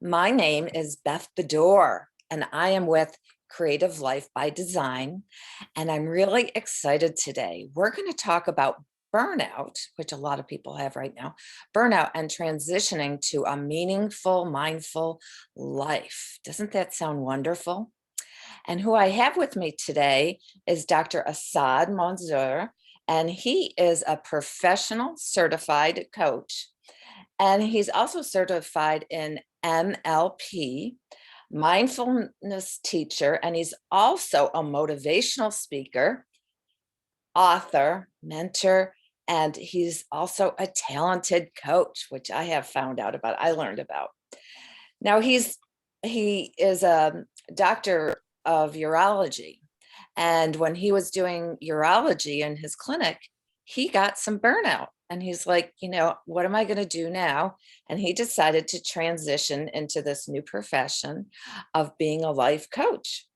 My name is Beth Bedore, and I am with Creative Life by Design. And I'm really excited today. We're going to talk about burnout, which a lot of people have right now, burnout and transitioning to a meaningful, mindful life. Doesn't that sound wonderful? And who I have with me today is Dr. Assaad Mounzer, and he is a professional certified coach. And he's also certified in NLP, mindfulness teacher, and he's also a motivational speaker, author, mentor, and he's also a talented coach, which I have found out about, I learned about. Now he is a doctor of urology. And when he was doing urology in his clinic, he got some burnout. And he's like, what am I going to do now? And he decided to transition into this new profession of being a life coach.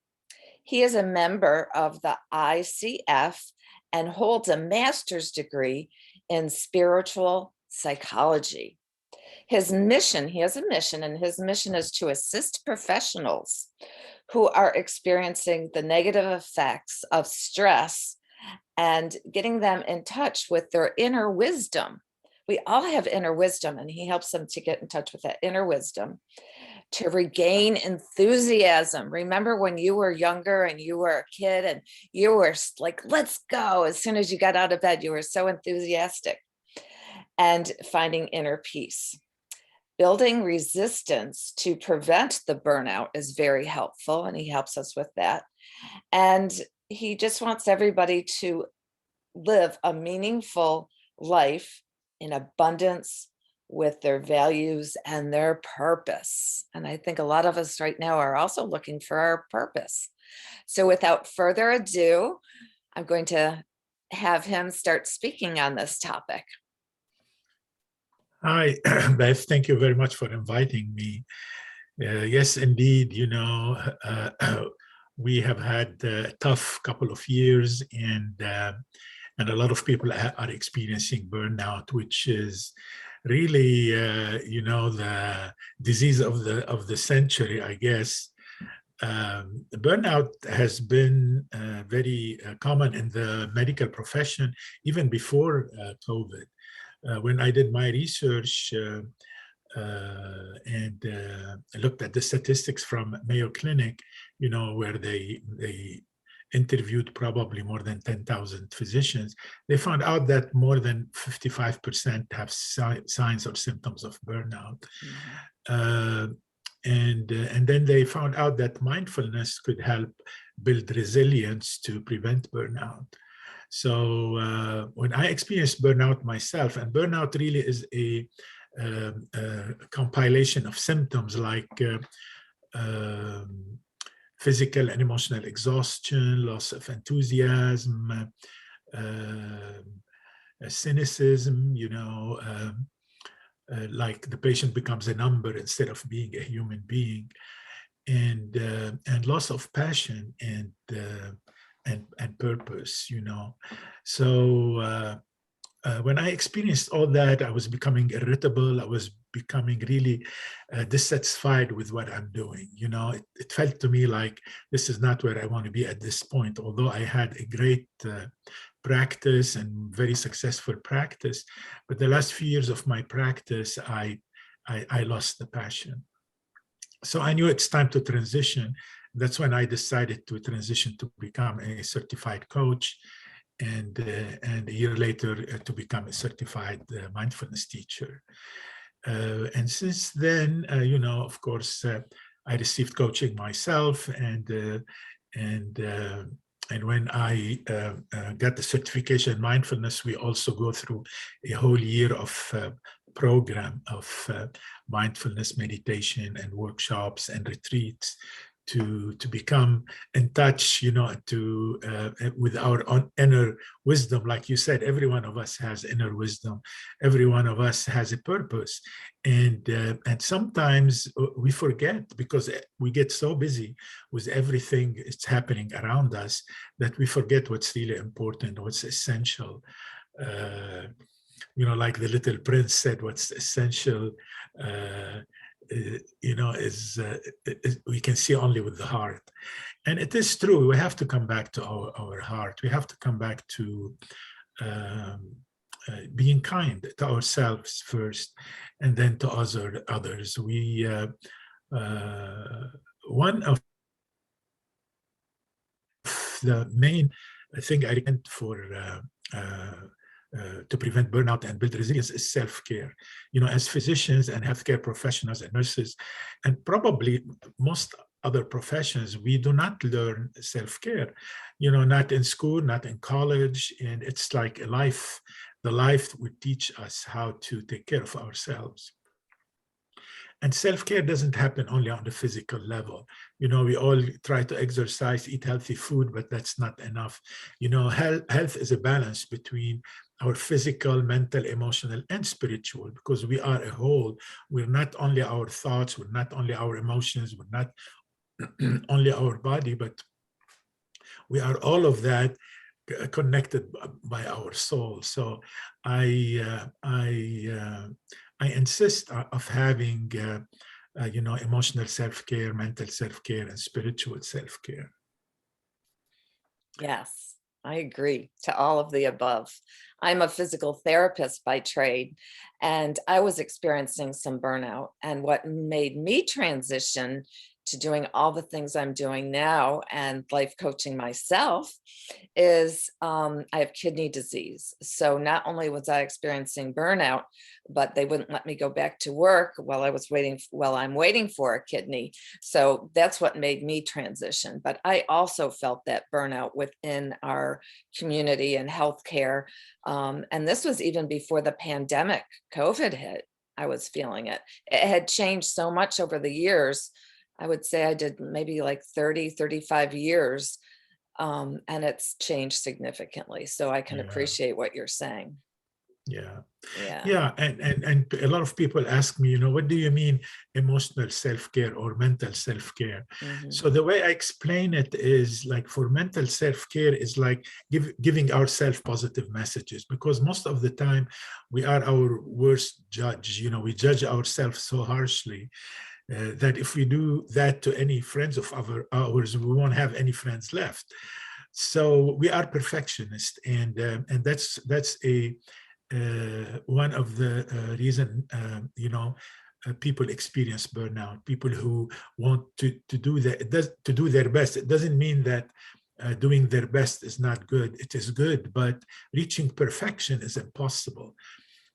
He is a member of the ICF and holds a master's degree in spiritual psychology. He has a mission, and his mission is to assist professionals who are experiencing the negative effects of stress and getting them in touch with their inner wisdom. We all have inner wisdom, and he helps them to get in touch with that inner wisdom, to regain enthusiasm. Remember when you were younger and you were a kid and you were like, let's go. As soon as you got out of bed, you were so enthusiastic. And finding inner peace. Building resistance to prevent the burnout is very helpful, and he helps us with that. And he just wants everybody to live a meaningful life in abundance with their values and their purpose. And I think a lot of us right now are also looking for our purpose. So without further ado, I'm going to have him start speaking on this topic. Hi, Beth. Thank you very much for inviting me. Yes, indeed. We have had a tough couple of years, and a lot of people are experiencing burnout, which is really, the disease of the century, I guess. Burnout has been very common in the medical profession even before COVID. When I did my research and looked at the statistics from Mayo Clinic, where they interviewed probably more than 10,000 physicians, they found out that more than 55% have signs or symptoms of burnout. Mm-hmm. And then they found out that mindfulness could help build resilience to prevent burnout. So when I experienced burnout myself, and burnout really is a compilation of symptoms like physical and emotional exhaustion, loss of enthusiasm, cynicism, like the patient becomes a number instead of being a human being, and loss of passion and purpose, So when I experienced all that, I was becoming irritable. I was becoming really dissatisfied with what I'm doing. It felt to me like this is not where I want to be at this point. Although I had a great practice and very successful practice, but the last few years of my practice, I lost the passion. So I knew it's time to transition. That's when I decided to transition to become a certified coach, and a year later to become a certified mindfulness teacher. And since then, of course, I received coaching myself, and when I got the certification in mindfulness, we also go through a whole year of program of mindfulness meditation and workshops and retreats to become in touch, with our own inner wisdom. Like you said, every one of us has inner wisdom. Every one of us has a purpose, and sometimes we forget because we get so busy with everything that's happening around us that we forget what's really important, what's essential. Like the little prince said, what's essential we can see only with the heart. And it is true, we have to come back to our heart. We have to come back to um, being kind to ourselves first, and then to others. Uh, One of the main thing I recommend for to prevent burnout and build resilience is self-care. As physicians and healthcare professionals and nurses, and probably most other professions, we do not learn self-care. Not in school, not in college, and it's like a life. The life would teach us how to take care of ourselves. And self-care doesn't happen only on the physical level. We all try to exercise, eat healthy food, but that's not enough. Health is a balance between our physical, mental, emotional, and spiritual, because we are a whole. We're not only our thoughts, we're not only our emotions, we're not only our body, but we are all of that connected by our soul. So I uh, I uh, I insist of having emotional self-care, mental self-care, and spiritual self-care. Yes, I agree to all of the above. I'm a physical therapist by trade, and I was experiencing some burnout. And what made me transition to doing all the things I'm doing now and life coaching myself is I have kidney disease. So not only was I experiencing burnout, but they wouldn't let me go back to work while I'm waiting for a kidney. So that's what made me transition. But I also felt that burnout within our community and healthcare. And this was even before the pandemic, COVID hit. I was feeling it. It had changed so much over the years. I would say I did maybe like 30, 35 years, and it's changed significantly. So I can Yeah, appreciate what you're saying. yeah. Yeah. Yeah, and a lot of people ask me, what do you mean emotional self-care or mental self-care? Hmm. So the way I explain it is like, for mental self-care is like giving ourselves positive messages, because most of the time we are our worst judge. We judge ourselves so harshly that if we do that to any friends of ours, we won't have any friends left. So we are perfectionists, and that's a one of the reason people experience burnout. People who want to do to do their best. It doesn't mean that doing their best is not good. It is good, but reaching perfection is impossible.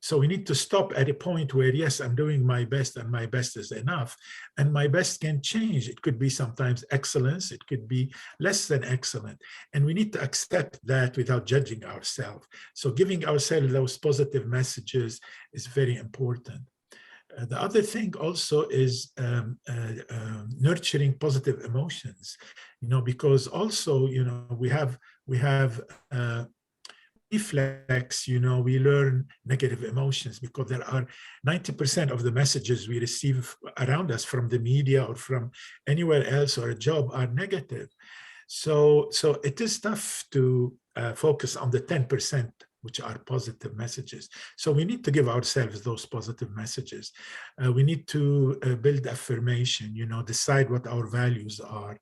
So we need to stop at a point where, yes, I'm doing my best and my best is enough. And my best can change. It could be sometimes excellence, it could be less than excellent. And we need to accept that without judging ourselves. So giving ourselves those positive messages is very important. The other thing also is nurturing positive emotions, because also, we have reflex, we learn negative emotions, because there are 90% of the messages we receive around us from the media or from anywhere else or a job are negative. So it is tough to focus on the 10% which are positive messages. So we need to give ourselves those positive messages. We need to build affirmation, decide what our values are,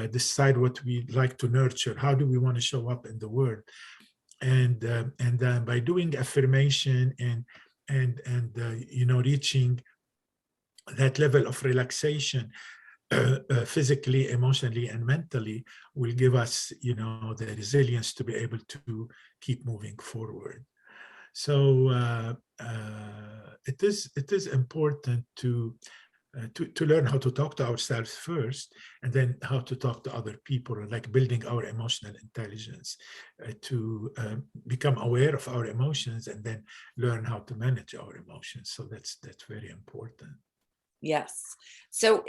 decide what we like to nurture. How do we want to show up in the world? And by doing affirmation and reaching that level of relaxation, physically, emotionally, and mentally, will give us the resilience to be able to keep moving forward. So it is important to learn how to talk to ourselves first, and then how to talk to other people, like building our emotional intelligence, to become aware of our emotions, and then learn how to manage our emotions. So that's very important. Yes. So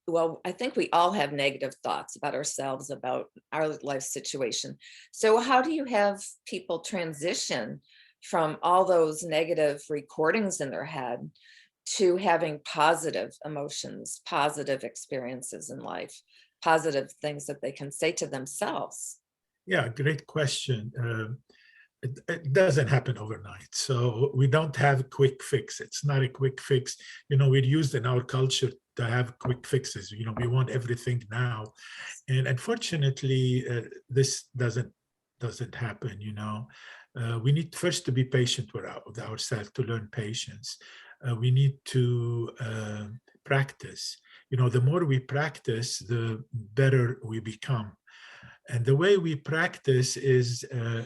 well, I think we all have negative thoughts about ourselves, about our life situation. So how do you have people transition from all those negative recordings in their head to having positive emotions, positive experiences in life, positive things that they can say to themselves? Yeah, great question. it doesn't happen overnight. So we don't have a quick fix. It's not a quick fix. We're used in our culture to have quick fixes. We want everything now. And unfortunately, this doesn't happen. We need first to be patient with ourselves, to learn patience. We need to practice. The more we practice, the better we become. And the way we practice is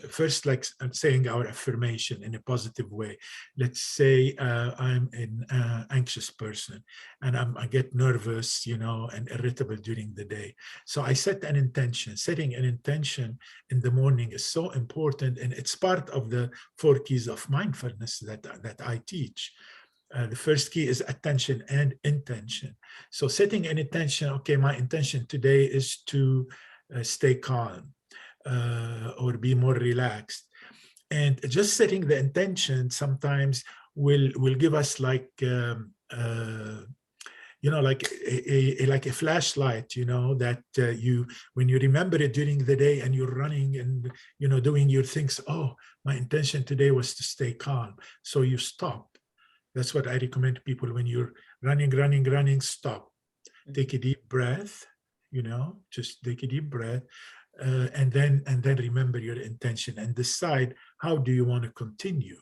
first, like saying our affirmation in a positive way. Let's say I'm an anxious person and I get nervous, and irritable during the day. So I set an intention. Setting an intention in the morning is so important, and it's part of the 4 keys of mindfulness that I teach. The first key is attention and intention. So setting an intention, okay, my intention today is to stay calm or be more relaxed. And just setting the intention sometimes will give us like like a flashlight, that you, when you remember it during the day and you're running and doing your things, oh, my intention today was to stay calm. So you stop. That's what I recommend people. When you're running, stop. Take a deep breath, just take a deep breath, and then remember your intention and decide how do you want to continue.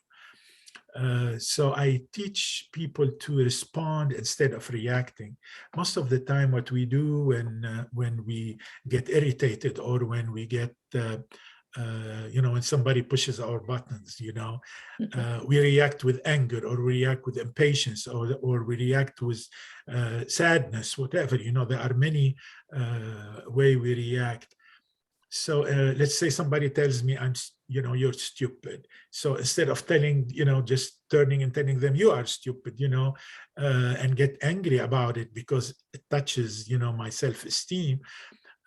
So I teach people to respond instead of reacting. Most of the time, what we do when we get irritated or when we get when somebody pushes our buttons, we react with anger, or we react with impatience, or we react with sadness, whatever. There are many ways we react. So let's say somebody tells me, you're stupid. So instead of telling, just turning and telling them you are stupid, and get angry about it because it touches, my self-esteem,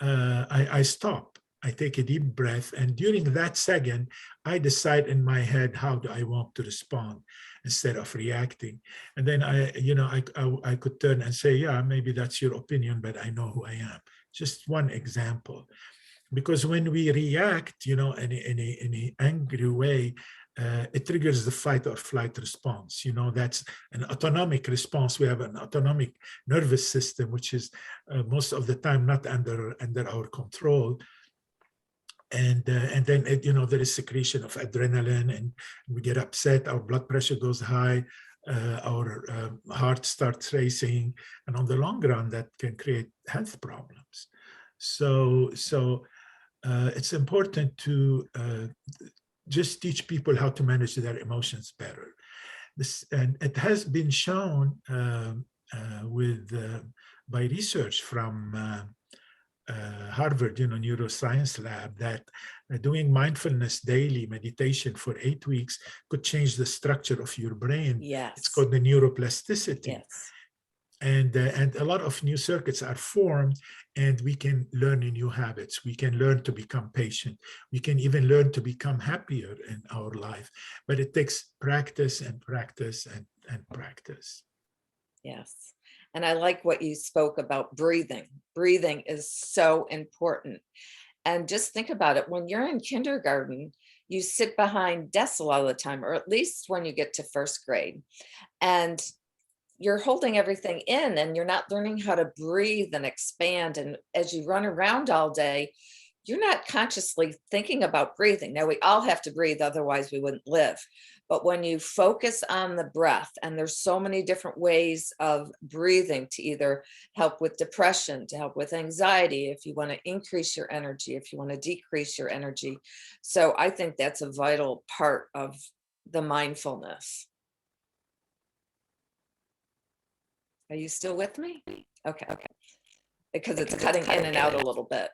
I stop. I take a deep breath, and during that second, I decide in my head how do I want to respond instead of reacting. And then I could turn and say, yeah, maybe that's your opinion, but I know who I am. Just one example. Because when we react, in an angry way, it triggers the fight or flight response. That's an autonomic response. We have an autonomic nervous system, which is most of the time not under our control. And then there is secretion of adrenaline, and we get upset. Our blood pressure goes high. Our heart starts racing, and on the long run, that can create health problems. So it's important to just teach people how to manage their emotions better. And it has been shown by research from Harvard, neuroscience lab, that doing mindfulness daily meditation for 8 weeks could change the structure of your brain. Yes. It's called the neuroplasticity. Yes. And a lot of new circuits are formed, and we can learn new habits. We can learn to become patient. We can even learn to become happier in our life. But it takes practice and practice and practice. Yes. And I like what you spoke about breathing. Breathing is so important. And just think about it. When you're in kindergarten, you sit behind desks a lot of the time, or at least when you get to first grade. And you're holding everything in, and you're not learning how to breathe and expand. And as you run around all day, you're not consciously thinking about breathing. Now, we all have to breathe, otherwise we wouldn't live. But when you focus on the breath, and there's so many different ways of breathing to either help with depression, to help with anxiety, if you want to increase your energy, if you want to decrease your energy. So I think that's a vital part of the mindfulness. Are you still with me? Okay. Because it's cutting in and out a little bit.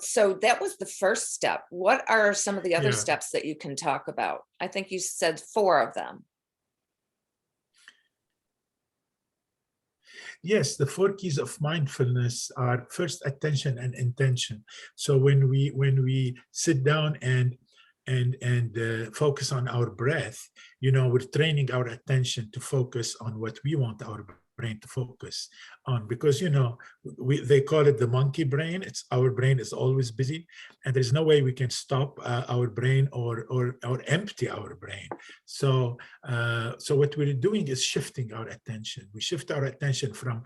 So that was the first step. What are some of the other steps that you can talk about? I think you said 4 of them. Yes, the 4 keys of mindfulness are first attention and intention. So when we sit down and focus on our breath, we're training our attention to focus on what we want our brain to focus on, because they call it the monkey brain. It's our brain is always busy, and there's no way we can stop our brain or empty our brain. So what we're doing is shifting our attention. We shift our attention from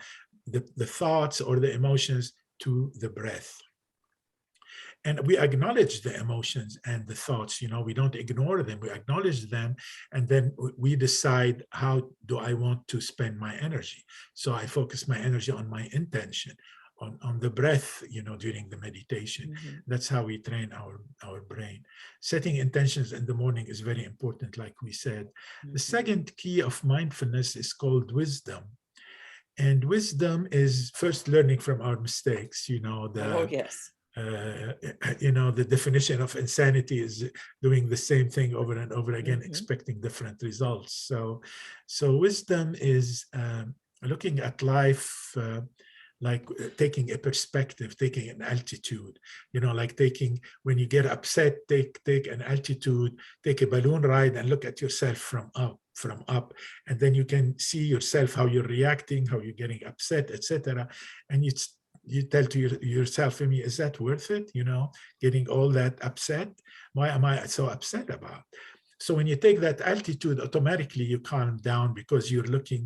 the thoughts or the emotions to the breath. And we acknowledge the emotions and the thoughts. We don't ignore them, we acknowledge them, and then we decide, how do I want to spend my energy? So I focus my energy on my intention, on the breath, during the meditation. Mm-hmm. That's how we train our brain. Setting intentions in the morning is very important, like we said. Mm-hmm. The second key of mindfulness is called wisdom. And wisdom is first learning from our mistakes. Oh, yes. The definition of insanity is doing the same thing over and over again, Mm-hmm. expecting different results. So wisdom is looking at life like taking a perspective, taking an altitude. Like when you get upset, take an altitude, take a balloon ride, and look at yourself from up, and then you can see yourself, how you're reacting, how you're getting upset, etc. And you tell to yourself, is that worth it? Getting all that upset? Why am I so upset about? So when you take that altitude, automatically you calm down, because you're looking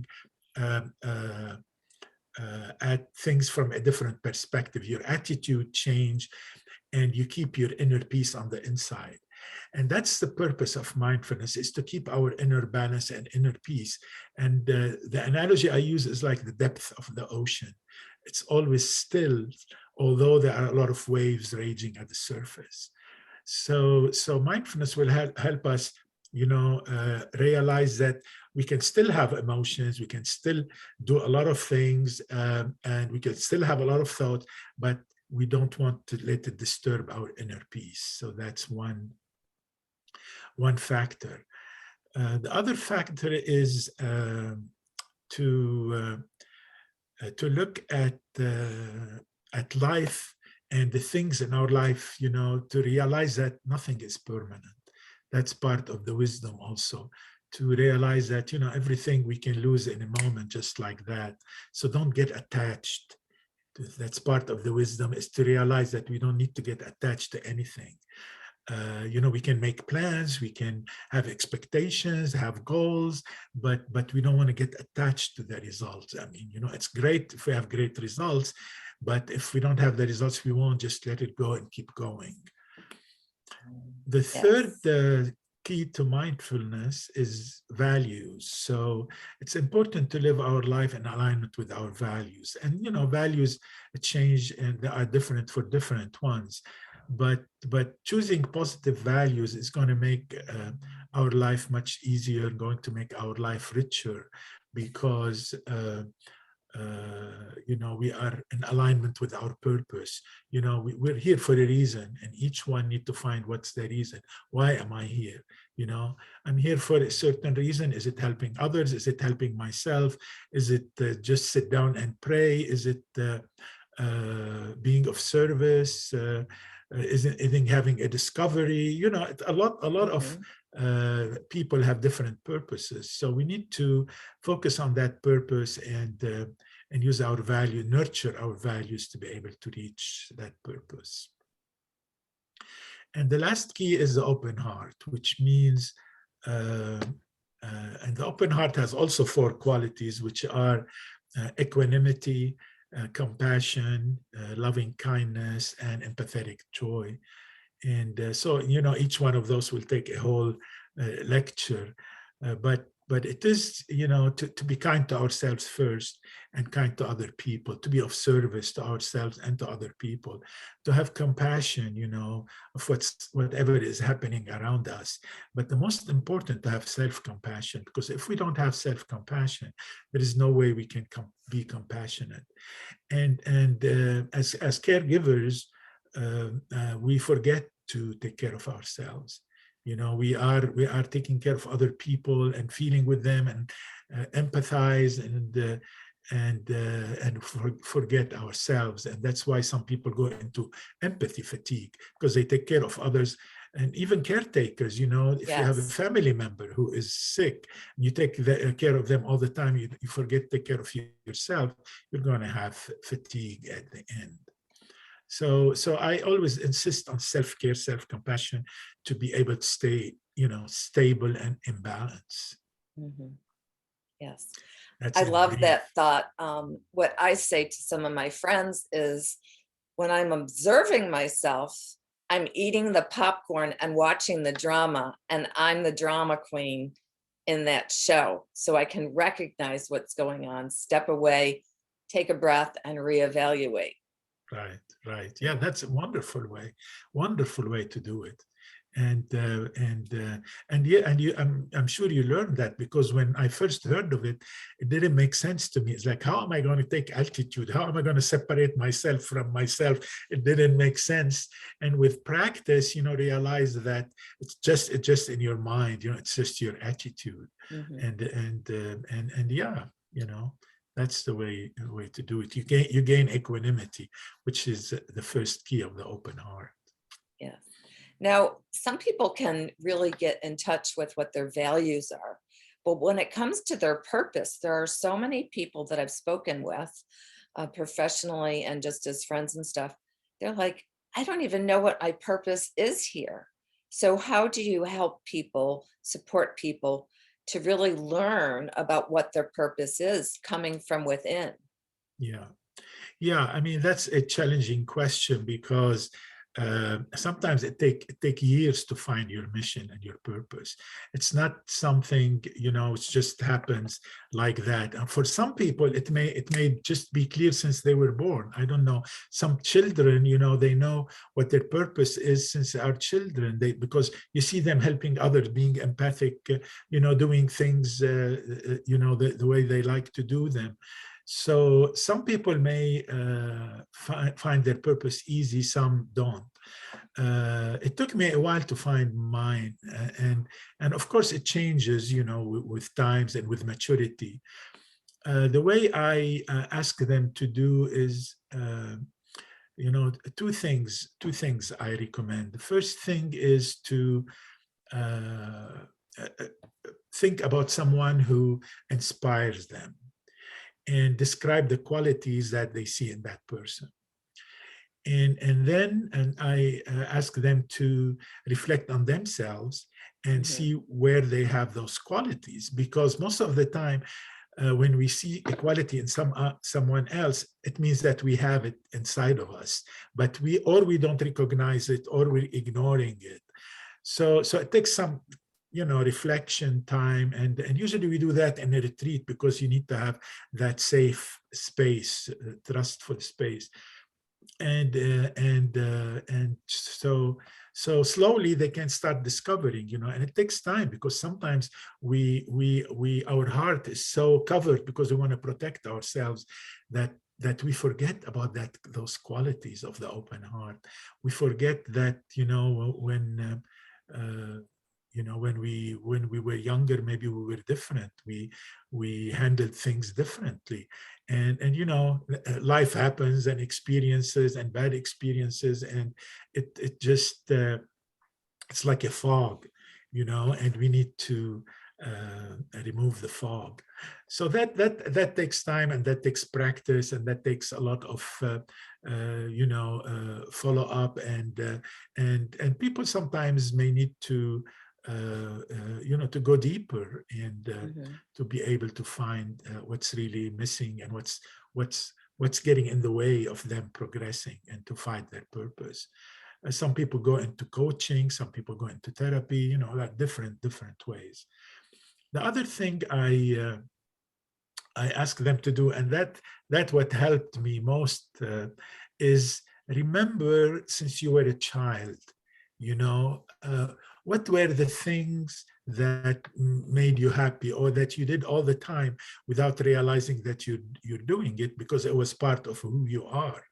at things from a different perspective. Your attitude change, and you keep your inner peace on the inside. And that's the purpose of mindfulness, is to keep our inner balance and inner peace. And the analogy I use is like the depth of the ocean. It's always still, although there are a lot of waves raging at the surface. So mindfulness will help us, realize that we can still have emotions, we can still do a lot of things, and we can still have a lot of thoughts, but we don't want to let it disturb our inner peace. So that's one factor. The other factor is to look at life and the things in our life, to realize that nothing is permanent. That's part of the wisdom also, to realize that, everything we can lose in a moment, just like that. So don't get attached. That's part of the wisdom, is to realize that we don't need to get attached to anything. We can make plans, we can have expectations, have goals, but we don't want to get attached to the results. I mean, it's great if we have great results, but if we don't have the results, we won't just let it go and keep going. The third key to mindfulness is values. So it's important to live our life in alignment with our values. And values change, and they are different for different ones. But choosing positive values is going to make our life much easier, going to make our life richer, because we are in alignment with our purpose. We're here for a reason, and each one need to find what's the reason. Why am I here? I'm here for a certain reason. Is it helping others? Is it helping myself? Is it just sit down and pray? Is it being of service? Is it having a discovery? A lot of people have different purposes. So we need to focus on that purpose and use our value, nurture our values to be able to reach that purpose. And the last key is the open heart, which means, and the open heart has also 4 qualities, which are equanimity, compassion, loving kindness, and empathetic joy. And so, each one of those will take a whole lecture, but it is, to be kind to ourselves first, and kind to other people, to be of service to ourselves and to other people, to have compassion, of whatever is happening around us. But the most important, to have self-compassion, because if we don't have self-compassion, there is no way we can be compassionate. And as caregivers, we forget to take care of ourselves. We are taking care of other people and feeling with them and empathize and forget ourselves. And that's why some people go into empathy fatigue, because they take care of others and even caretakers, if you have a Yes. family member who is sick, you take care of them all the time, you forget to take care of yourself, you're going to have fatigue at the end. So I always insist on self-care, self-compassion to be able to stay, stable and in balance. Mhm. Yes. That's I in love brief. that thought. What I say to some of my friends is when I'm observing myself, I'm eating the popcorn and watching the drama, and I'm the drama queen in that show. So I can recognize what's going on, step away, take a breath, and reevaluate. Right, right. Yeah, that's a wonderful way to do it. And yeah, and I'm sure you learned that, because when I first heard of it, it didn't make sense to me. It's like, how am I going to take altitude? How am I going to separate myself from myself? It didn't make sense. And with practice, realize that it's just in your mind. It's just your attitude, Mhm. and yeah, that's the way to do it. You gain equanimity, which is the first key of the open heart. Yes. Now, some people can really get in touch with what their values are. But when it comes to their purpose, there are so many people that I've spoken with professionally and just as friends and stuff. They're like, I don't even know what my purpose is here. So, how do you help people, support people to really learn about what their purpose is coming from within? Yeah. Yeah, I mean, that's a challenging question, because sometimes it take years to find your mission and your purpose. It's not something, it just happens like that. And for some people, it may just be clear since they were born. I don't know. Some children, they know what their purpose is since they are children. Because you see them helping others, being empathic, doing things, the way they like to do them. So some people may find their purpose easy, some don't. It took me a while to find mine, and of course it changes, with times and with maturity. The way I ask them to do is, two things I recommend. The first thing is to uh, uh, think about someone who inspires them, and describe the qualities that they see in that person. And then I ask them to reflect on themselves and Mhm. see where they have those qualities, because most of the time, when we see a quality in someone else, it means that we have it inside of us, but we don't recognize it, or we're ignoring it. So it takes some, reflection time, and usually we do that in a retreat, because you need to have that safe space, trustful space, and so slowly they can start discovering, and it takes time, because sometimes our heart is so covered, because we want to protect ourselves, that we forget about those qualities of the open heart. We forget that, when we were younger, maybe we were different. We handled things differently, and life happens, and experiences, and bad experiences, and it just it's like a fog, and we need to remove the fog. So that takes time, and that takes practice, and that takes a lot of follow up, and people sometimes may need to to go deeper, and Mhm. to be able to find what's really missing, and what's getting in the way of them progressing and to find their purpose. Some people go into coaching, some people go into therapy, like different ways. The other thing I ask them to do, and that what helped me most, is remember, since you were a child, what were the things that made you happy, or that you did all the time without realizing that you're doing it, because it was part of who you are.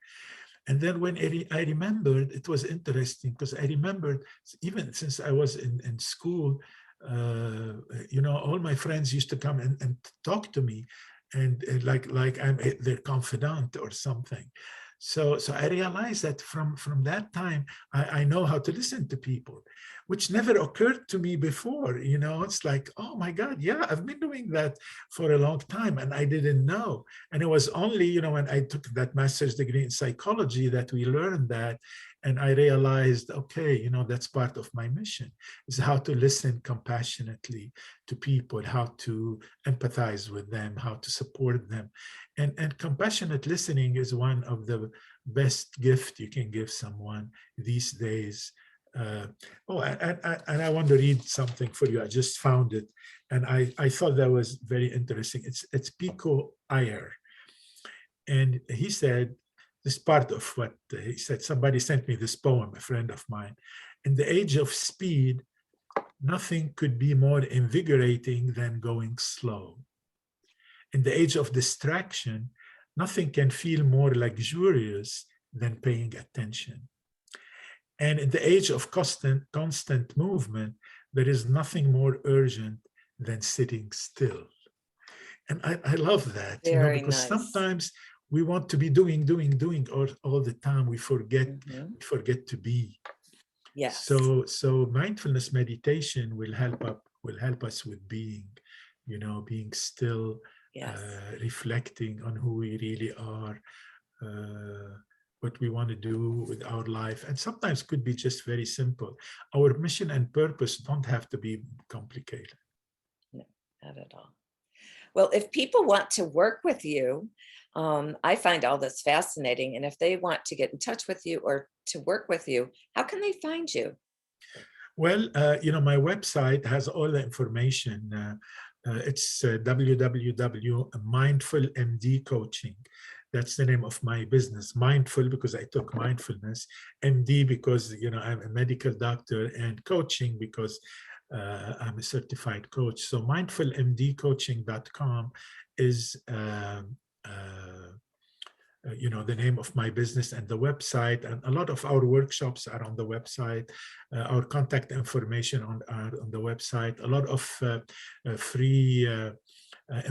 And then when I remembered, it was interesting, because I remembered, even since I was in school, all my friends used to come and talk to me, and like I'm their confidant or something. So I realized that from that time, I know how to listen to people, which never occurred to me before. It's like, oh my God, yeah, I've been doing that for a long time and I didn't know. And it was only, when I took that master's degree in psychology that we learned that. And I realized, okay, that's part of my mission, is how to listen compassionately to people, how to empathize with them, how to support them. And compassionate listening is one of the best gift you can give someone these days. Uh, and I want to read something for you. I just found it, and I thought that was very interesting. It's Pico Iyer, and he said this part of what he said. Somebody sent me this poem, a friend of mine. In the age of speed, nothing could be more invigorating than going slow. In the age of distraction, nothing can feel more luxurious than paying attention. And in the age of constant movement, there is nothing more urgent than sitting still. And I love that, Very because nice. sometimes we want to be doing all the time. We Mhm. forget to be. Yes. So mindfulness meditation will help us with being, being still, Yes. reflecting on who we really are, what we want to do with our life. And sometimes could be just very simple. Our mission and purpose don't have to be complicated. No, not at all. Well, if people want to work with you, I find all this fascinating. And if they want to get in touch with you or to work with you, how can they find you? Well, my website has all the information. It's www.mindfulmdcoaching. That's the name of my business. Mindful because I took mindfulness, MD because I'm a medical doctor, and coaching because I'm a certified coach. So mindfulmdcoaching.com is the name of my business and the website, and a lot of our workshops are on the website. Our contact information are on the website. A lot of free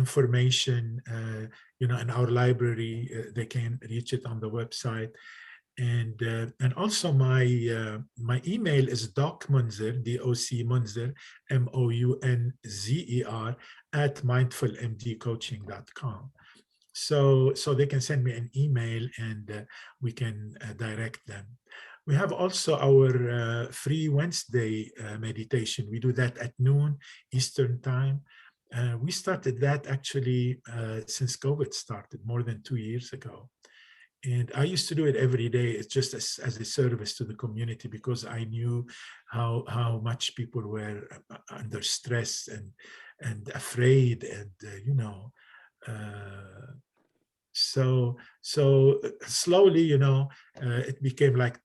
information, in our library. They can reach it on the website. And also my email is docmunzer, DOC Munzer, MOUNZER, at mindfulmdcoaching.com. So they can send me an email, and we can direct them. We have also our free Wednesday meditation. We do that at noon Eastern time. We started that actually since COVID started more than 2 years ago. And I used to do it every day. It's just as a service to the community, because I knew how much people were under stress and afraid, and uh, so slowly, it became like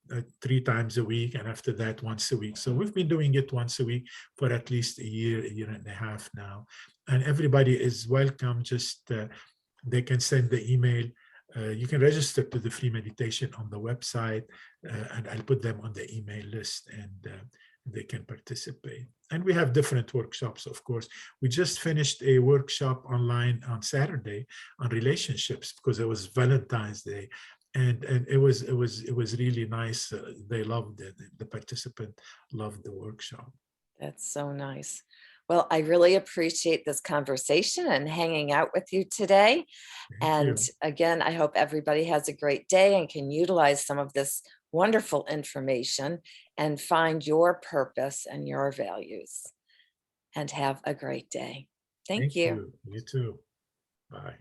3 times a week, and after that once a week. So we've been doing it once a week for at least a year and a half now. And everybody is welcome. Just they can send the email. You can register to the free meditation on the website, and I'll put them on the email list, and they can participate. And we have different workshops, of course. We just finished a workshop online on Saturday on relationships, because it was Valentine's Day, and it was really nice. They loved it. The participant loved the workshop. That's so nice. Well, I really appreciate this conversation and hanging out with you today. Thank And you. again, I hope everybody has a great day and can utilize some of this wonderful information and find your purpose and your values. And have a great day. Thank Thank you. you. You too. Bye.